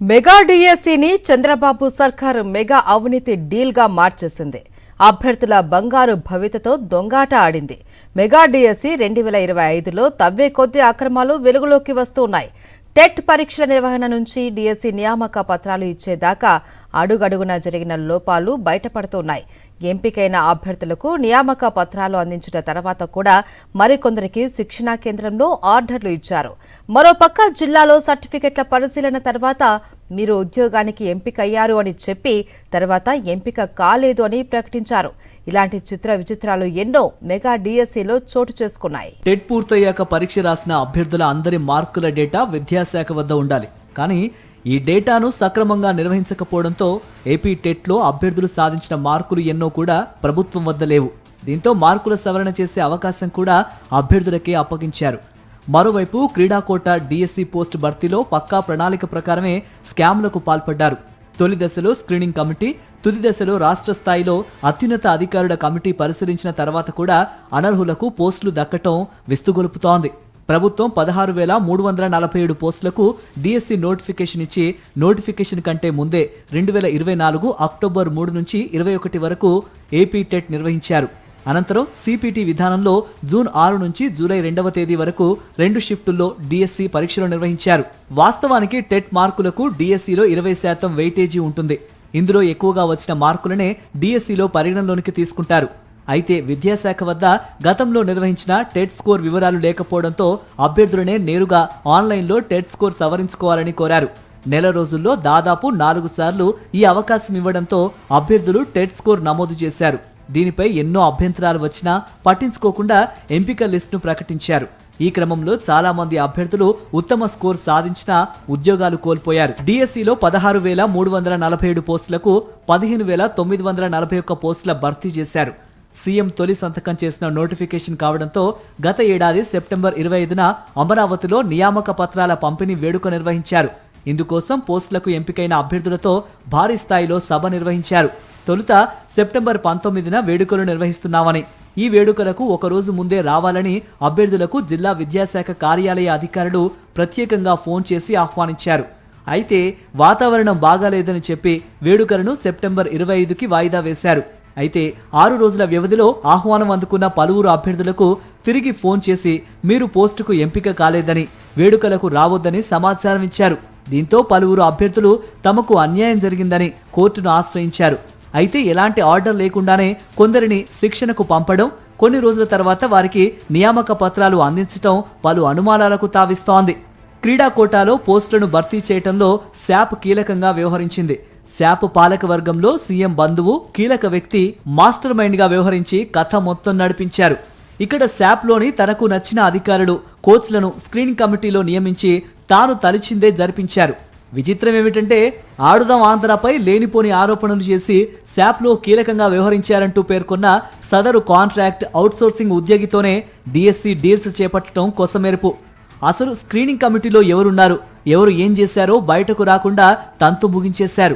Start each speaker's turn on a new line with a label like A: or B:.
A: Mega డిఎస్సిని Chandrababu సర్కారు mega అవినీతి డీల్గా మార్చేసింది. అభ్యర్థుల బంగారు భవితతో దొంగాట ఆడింది. మెగా డిఎస్సి 2025లో తవ్వే కొద్ది అక్రమాలు వెలుగులోకి వస్తున్నాయి. టెట్ పరీక్షల నిర్వహణ నుంచి డిఎస్సి నియామక పత్రాలు ఇచ్చేదాకా అడుగడుగున జరిగిన లోపాలు బయటపడుతున్నాయి. ఎంపికైన అభ్యర్థులకు నియామక పత్రాలు అందించిన తర్వాత కూడా మరికొందరికి శిక్షణా కేంద్రంలో ఆర్డర్లు ఇచ్చారు. మరోపక్క జిల్లాలో సర్టిఫికెట్ల పరిశీలన తర్వాత మీరు ఉద్యోగానికి ఎంపికయ్యారు అని చెప్పి తర్వాత ఎంపిక కాలేదు అని ప్రకటించారు. ఇలాంటి చిత్ర విచిత్రాలు ఎన్నో మెగా డిఎస్సిలో చోటు చేసుకున్నాయి.
B: టెట్ పూర్తయ్యాక పరీక్ష రాసిన అభ్యర్థుల అందరి మార్కుల డేటా విద్యాశాఖ వద్ద ఉండాలి. కానీ ఈ డేటాను సక్రమంగా నిర్వహించకపోవడంతో ఏపీ టెట్లో అభ్యర్థులు సాధించిన మార్కులు ఎన్నో కూడా ప్రభుత్వం వద్ద లేవు. దీంతో మార్కుల సవరణ చేసే అవకాశం కూడా అభ్యర్థులకే అప్పగించారు. మరోవైపు క్రీడా కోట డిఎస్సి పోస్ట్ భర్తీలో పక్కా ప్రణాళిక ప్రకారమే స్కామ్లకు పాల్పడ్డారు. తొలి దశలో స్క్రీనింగ్ కమిటీ, తుది దశలో రాష్ట్ర స్థాయిలో అత్యున్నత అధికారుల కమిటీ పరిశీలించిన తర్వాత కూడా అనర్హులకు పోస్టులు దక్కటం విస్తుగొలుపుతోంది. ప్రభుత్వం 16,347 పోస్టులకు డిఎస్సి నోటిఫికేషన్ ఇచ్చి నోటిఫికేషన్ కంటే ముందే 2024 అక్టోబర్ 3 నుంచి 21 వరకు ఏపీ టెట్ నిర్వహించారు. అనంతరం సిపిటి విధానంలో జూన్ 6 నుంచి జూలై 2వ తేదీ వరకు 2 షిఫ్టుల్లో డిఎస్సి పరీక్షలు నిర్వహించారు. వాస్తవానికి టెట్ మార్కులకు డిఎస్సిలో 20% వెయిటేజీ ఉంటుంది. ఇందులో ఎక్కువగా వచ్చిన మార్కులనే డిఎస్సిలో పరిగణలోనికి తీసుకుంటారు. అయితే విద్యాశాఖ వద్ద గతంలో నిర్వహించిన టెట్ స్కోర్ వివరాలు లేకపోవడంతో అభ్యర్థులనే నేరుగా ఆన్లైన్లో టెట్ స్కోర్ సవరించుకోవాలని కోరారు. నెల రోజుల్లో దాదాపు 4 సార్లు ఈ అవకాశం ఇవ్వడంతో అభ్యర్థులు టెట్ స్కోర్ నమోదు చేశారు. దీనిపై ఎన్నో అభ్యంతరాలు వచ్చినా పట్టించుకోకుండా ఎంపిక లిస్టును ప్రకటించారు. ఈ క్రమంలో చాలా మంది అభ్యర్థులు ఉత్తమ స్కోర్ సాధించినా ఉద్యోగాలు కోల్పోయారు. డిఎస్సిలో 16,347 పోస్టులకు 15,941 పోస్టుల భర్తీ చేశారు. సీఎం తొలి సంతకం చేసిన నోటిఫికేషన్ కావడంతో గత ఏడాది సెప్టెంబర్ 25న అమరావతిలో నియామక పత్రాల పంపిణీ వేడుక నిర్వహించారు. ఇందుకోసం పోస్టులకు ఎంపికైన అభ్యర్థులతో భారీ స్థాయిలో సభ నిర్వహించారు. తొలుత సెప్టెంబర్ 19న వేడుకలు నిర్వహిస్తున్నామని, ఈ వేడుకలకు ఒకరోజు ముందే రావాలని అభ్యర్థులకు జిల్లా విద్యాశాఖ కార్యాలయ అధికారులు ప్రత్యేకంగా ఫోన్ చేసి ఆహ్వానించారు. అయితే వాతావరణం బాగాలేదని చెప్పి వేడుకలను సెప్టెంబర్ 25కి వాయిదా వేశారు. అయితే 6 రోజుల వ్యవధిలో ఆహ్వానం అందుకున్న పలువురు అభ్యర్థులకు తిరిగి ఫోన్ చేసి మీరు పోస్టుకు ఎంపిక కాలేదని, వేడుకలకు రావద్దని సమాచారం ఇచ్చారు. దీంతో పలువురు అభ్యర్థులు తమకు అన్యాయం జరిగిందని కోర్టును ఆశ్రయించారు. అయితే ఎలాంటి ఆర్డర్ లేకుండానే కొందరిని శిక్షణకు పంపడం, కొన్ని రోజుల తర్వాత వారికి నియామక పత్రాలు అందించడం పలు అనుమానాలకు తావిస్తోంది. క్రీడా కోటాలో పోస్టులను భర్తీ చేయడంలో శాప్ కీలకంగా వ్యవహరించింది. శాప్ పాలక వర్గంలో సీఎం బంధువు కీలక వ్యక్తి మాస్టర్ మైండ్ గా వ్యవహరించి కథ మొత్తం నడిపించారు. ఇక్కడ శాప్లోని తనకు నచ్చిన అధికారులు, కోచ్లను స్క్రీనింగ్ కమిటీలో నియమించి తాను తలిచిందే జరిపించారు. విచిత్రం ఏమిటంటే ఆడుదాం ఆంధ్రపై లేనిపోని ఆరోపణలు చేసి శాప్లో కీలకంగా వ్యవహరించారంటూ పేర్కొన్న సదరు కాంట్రాక్ట్ అవుట్సోర్సింగ్ ఉద్యోగితోనే డిఎస్సి డీల్స్ చేపట్టడం కొసమెరుపు. అసలు స్క్రీనింగ్ కమిటీలో ఎవరున్నారు, ఎవరు ఏం చేశారో బయటకు రాకుండా తంతు ముగించేశారు.